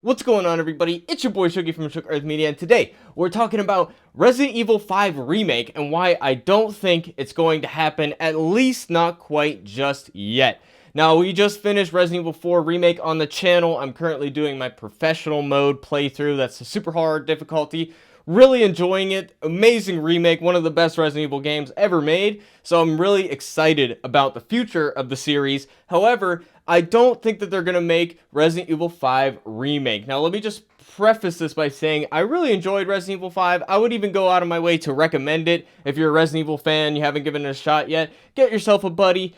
What's going on, everybody? It's your boy Shooky from Shook Earth Media, and today we're talking about Resident Evil 5 Remake and why I don't think it's going to happen, at least not quite just yet. Now, we just finished Resident Evil 4 Remake on the channel. I'm currently doing my professional mode playthrough. That's a super hard difficulty. Really enjoying it. Amazing remake, one of the best Resident Evil games ever made. So I'm really excited about the future of the series. However, I don't think that they're going to make Resident Evil 5 Remake. Now, let me just preface this by saying I really enjoyed Resident Evil 5. I would even go out of my way to recommend it. If you're a Resident Evil fan, you haven't given it a shot yet, get yourself a buddy,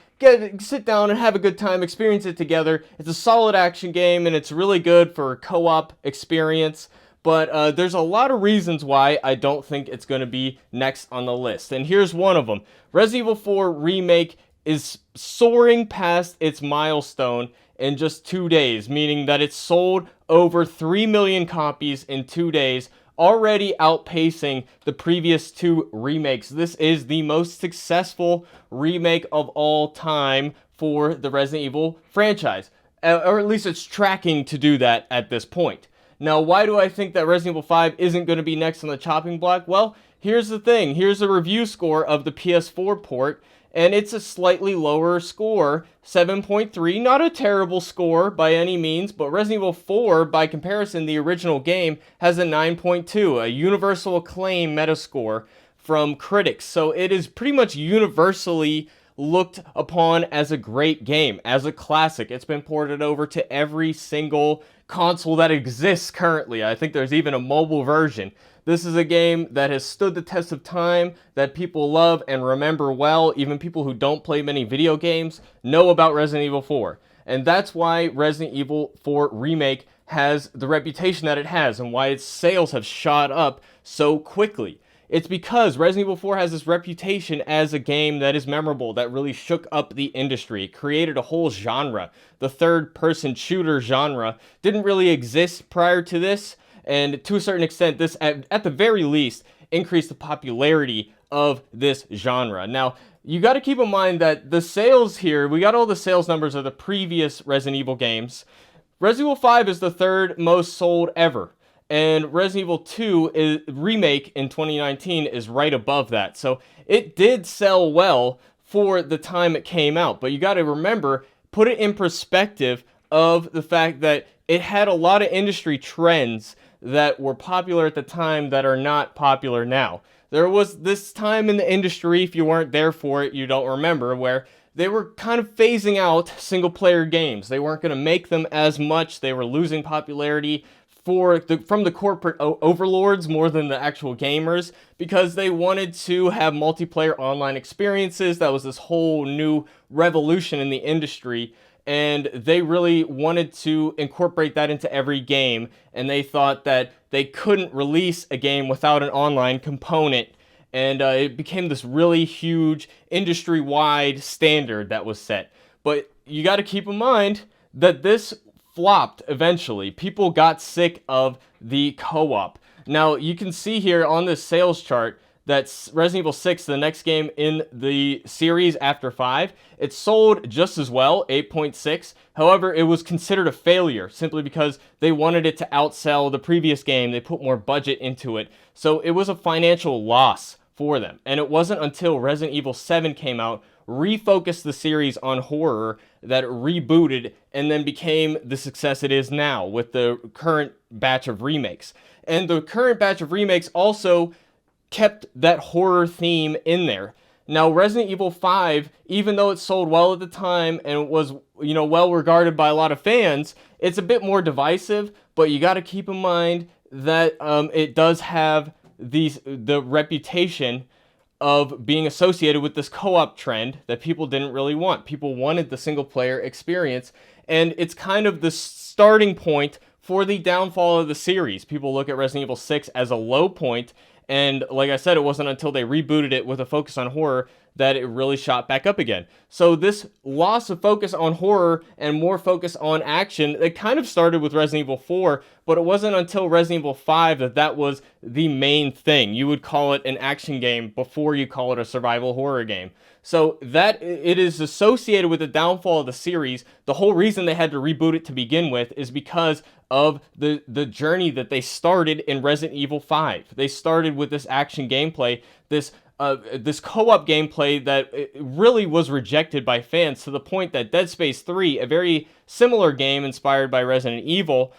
sit down and have a good time, experience it together. It's a solid action game, and it's really good for a co-op experience. But there's a lot of reasons why I don't think it's going to be next on the list. And here's one of them. Resident Evil 4 Remake is soaring past its milestone in just 2 days, meaning that it sold over 3 million copies in 2 days, already outpacing the previous two remakes. This is the most successful remake of all time for the Resident Evil franchise, or at least it's tracking to do that at this point. Now, why do I think that Resident Evil 5 isn't going to be next on the chopping block? Well, here's the thing. Here's a review score of the PS4 port, and it's a slightly lower score, 7.3. Not a terrible score by any means, but Resident Evil 4, by comparison, the original game, has a 9.2, a universal acclaim metascore from critics. So it is pretty much universally looked upon as a great game, as a classic. It's been ported over to every single console that exists currently. I think there's even a mobile version. This is a game that has stood the test of time, that people love and remember well. Even people who don't play many video games know about Resident Evil 4. And that's why Resident Evil 4 Remake has the reputation that it has and why its sales have shot up so quickly. It's because Resident Evil 4 has this reputation as a game that is memorable, that really shook up the industry, created a whole genre. The third-person shooter genre didn't really exist prior to this, and to a certain extent, this, at the very least, increased the popularity of this genre. Now, you got to keep in mind that the sales here, we got all the sales numbers of the previous Resident Evil games. Resident Evil 5 is the third most sold ever. And Resident Evil 2 Remake in 2019 is right above that. So it did sell well for the time it came out. But you got to remember, put it in perspective of the fact that it had a lot of industry trends that were popular at the time that are not popular now. There was this time in the industry, if you weren't there for it, you don't remember, where they were kind of phasing out single-player games. They weren't going to make them as much. They were losing popularity from the corporate overlords more than the actual gamers, because they wanted to have multiplayer online experiences. That was this whole new revolution in the industry, and they really wanted to incorporate that into every game, and they thought that they couldn't release a game without an online component, and it became this really huge industry-wide standard that was set. But you got to keep in mind that this flopped eventually. People got sick of the co-op. Now, you can see here on this sales chart that Resident Evil 6, the next game in the series after 5, it sold just as well, 8.6. However, it was considered a failure simply because they wanted it to outsell the previous game. They put more budget into it. So it was a financial loss for them. And it wasn't until Resident Evil 7 came out, refocused the series on horror, that it rebooted and then became the success it is now with the current batch of remakes. And the current batch of remakes also kept that horror theme in there. Now, Resident Evil 5, even though it sold well at the time and was, well regarded by a lot of fans, it's a bit more divisive, but you got to keep in mind that it does have the reputation of being associated with this co-op trend that people didn't really want. People wanted the single-player experience, and it's kind of the starting point for the downfall of the series. People look at Resident Evil 6 as a low point, and like I said, it wasn't until they rebooted it with a focus on horror that it really shot back up again. So this loss of focus on horror and more focus on action, it kind of started with Resident Evil 4, but it wasn't until Resident Evil 5 that that was the main thing. You would call it an action game before you call it a survival horror game. So that it is associated with the downfall of the series. The whole reason they had to reboot it to begin with is because of the journey that they started in Resident Evil 5. They started with this action gameplay, this co-op gameplay that really was rejected by fans to the point that Dead Space 3, a very similar game inspired by Resident Evil,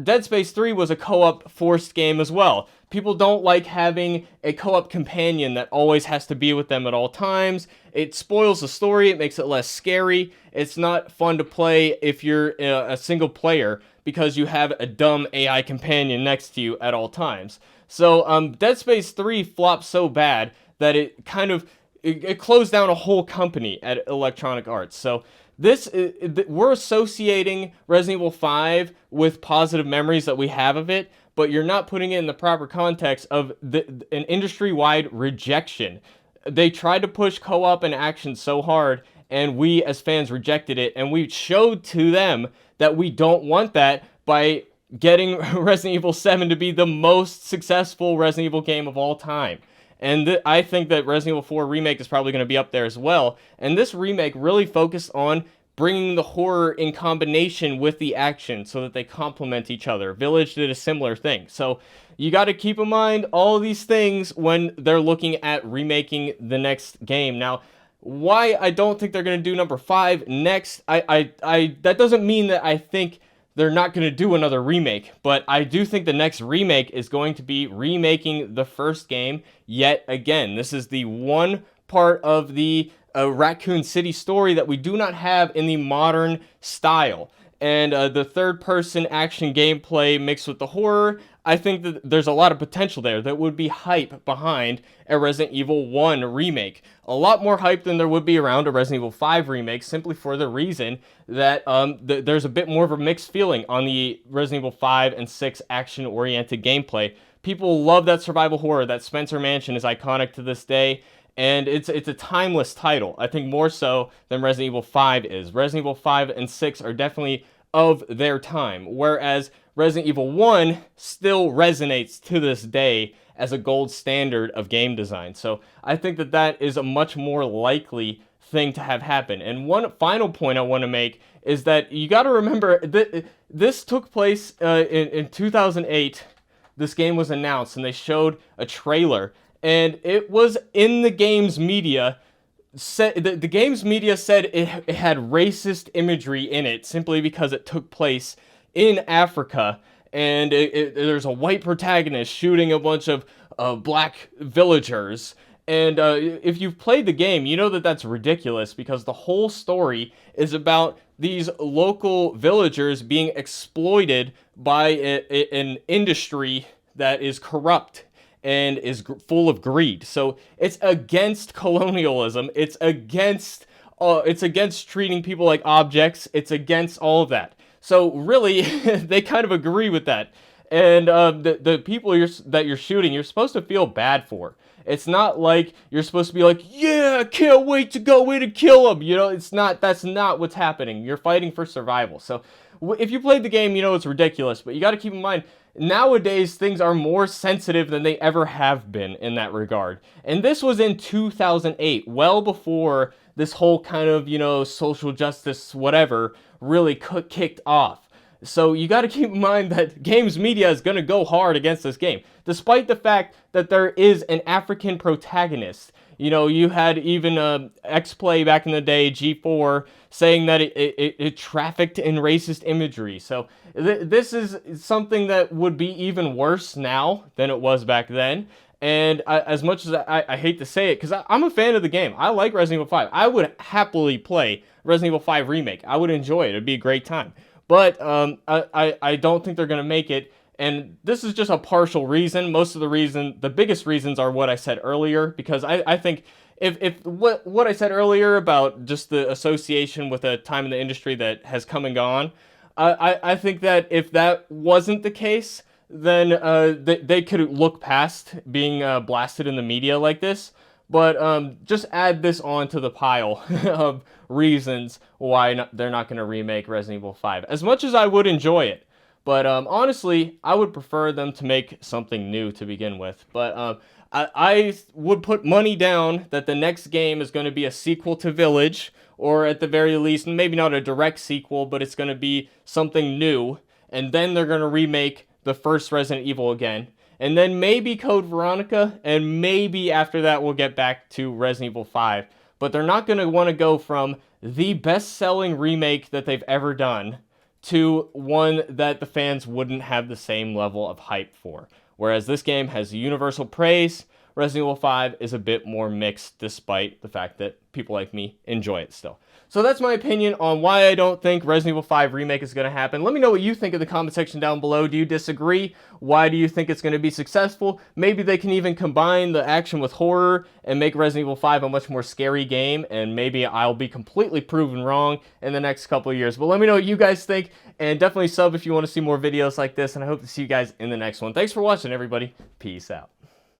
Dead Space 3 was a co-op forced game as well. People don't like having a co-op companion that always has to be with them at all times. It spoils the story, it makes it less scary. It's not fun to play if you're a single player because you have a dumb AI companion next to you at all times. So Dead Space 3 flopped so bad that it kind of it closed down a whole company at Electronic Arts. So we're associating Resident Evil 5 with positive memories that we have of it, but you're not putting it in the proper context of an industry-wide rejection. They tried to push co-op and action so hard, and we as fans rejected it, and we showed to them that we don't want that by getting Resident Evil 7 to be the most successful Resident Evil game of all time. And I think that Resident Evil 4 Remake is probably going to be up there as well. And this remake really focused on bringing the horror in combination with the action so that they complement each other. Village did a similar thing. So you got to keep in mind all of these things when they're looking at remaking the next game. Now, why I don't think they're going to do number 5 next, that doesn't mean that I think they're not going to do another remake, but I do think the next remake is going to be remaking the first game yet again. This is the one part of the Raccoon City story that we do not have in the modern style. And the third-person action gameplay mixed with the horror, I think that there's a lot of potential there that would be hype behind a Resident Evil 1 remake. A lot more hype than there would be around a Resident Evil 5 remake, simply for the reason that there's a bit more of a mixed feeling on the Resident Evil 5 and 6 action-oriented gameplay. People love that survival horror. That Spencer Mansion is iconic to this day. And it's a timeless title, I think more so than Resident Evil 5 is. Resident Evil 5 and 6 are definitely of their time, whereas Resident Evil 1 still resonates to this day as a gold standard of game design. So I think that that is a much more likely thing to have happen. And one final point I want to make is that you got to remember that this took place in 2008. This game was announced and they showed a trailer. And it was in the game's media. The game's media said it had racist imagery in it simply because it took place in Africa. And there's a white protagonist shooting a bunch of black villagers. And if you've played the game, you know that that's ridiculous because the whole story is about these local villagers being exploited by an industry that is corrupt and is full of greed. So it's against colonialism. It's against treating people like objects. It's against all of that. So really, they kind of agree with that. And the people that you're shooting, you're supposed to feel bad for. It's not like you're supposed to be like, yeah, can't wait to go in and kill them. You know, it's not. That's not what's happening. You're fighting for survival. So if you played the game, you know it's ridiculous. But you got to keep in mind, nowadays, things are more sensitive than they ever have been in that regard. And this was in 2008, well before this whole kind of, social justice, whatever, really kicked off. So you got to keep in mind that games media is going to go hard against this game, despite the fact that there is an African protagonist. You had even X-Play back in the day, G4, saying that it trafficked in racist imagery. So this is something that would be even worse now than it was back then. And as much as I hate to say it, because I'm a fan of the game. I like Resident Evil 5. I would happily play Resident Evil 5 Remake. I would enjoy it. It'd be a great time. But I don't think they're going to make it. And this is just a partial reason. Most of the biggest reasons are what I said earlier, because I think if what I said earlier about just the association with a time in the industry that has come and gone, I think that if that wasn't the case, then they could look past being blasted in the media like this. But just add this on to the pile of reasons why they're not going to remake Resident Evil 5. As much as I would enjoy it, but honestly, I would prefer them to make something new to begin with. But I would put money down that the next game is going to be a sequel to Village, or at the very least, maybe not a direct sequel, but it's going to be something new. And then they're going to remake the first Resident Evil again. And then maybe Code Veronica, and maybe after that we'll get back to Resident Evil 5. But they're not going to want to go from the best-selling remake that they've ever done to one that the fans wouldn't have the same level of hype for. Whereas this game has universal praise, Resident Evil 5 is a bit more mixed despite the fact that people like me enjoy it still. So that's my opinion on why I don't think Resident Evil 5 Remake is going to happen. Let me know what you think in the comment section down below. Do you disagree? Why do you think it's going to be successful? Maybe they can even combine the action with horror and make Resident Evil 5 a much more scary game, and maybe I'll be completely proven wrong in the next couple of years. But let me know what you guys think, and definitely sub if you want to see more videos like this, and I hope to see you guys in the next one. Thanks for watching, everybody. Peace out.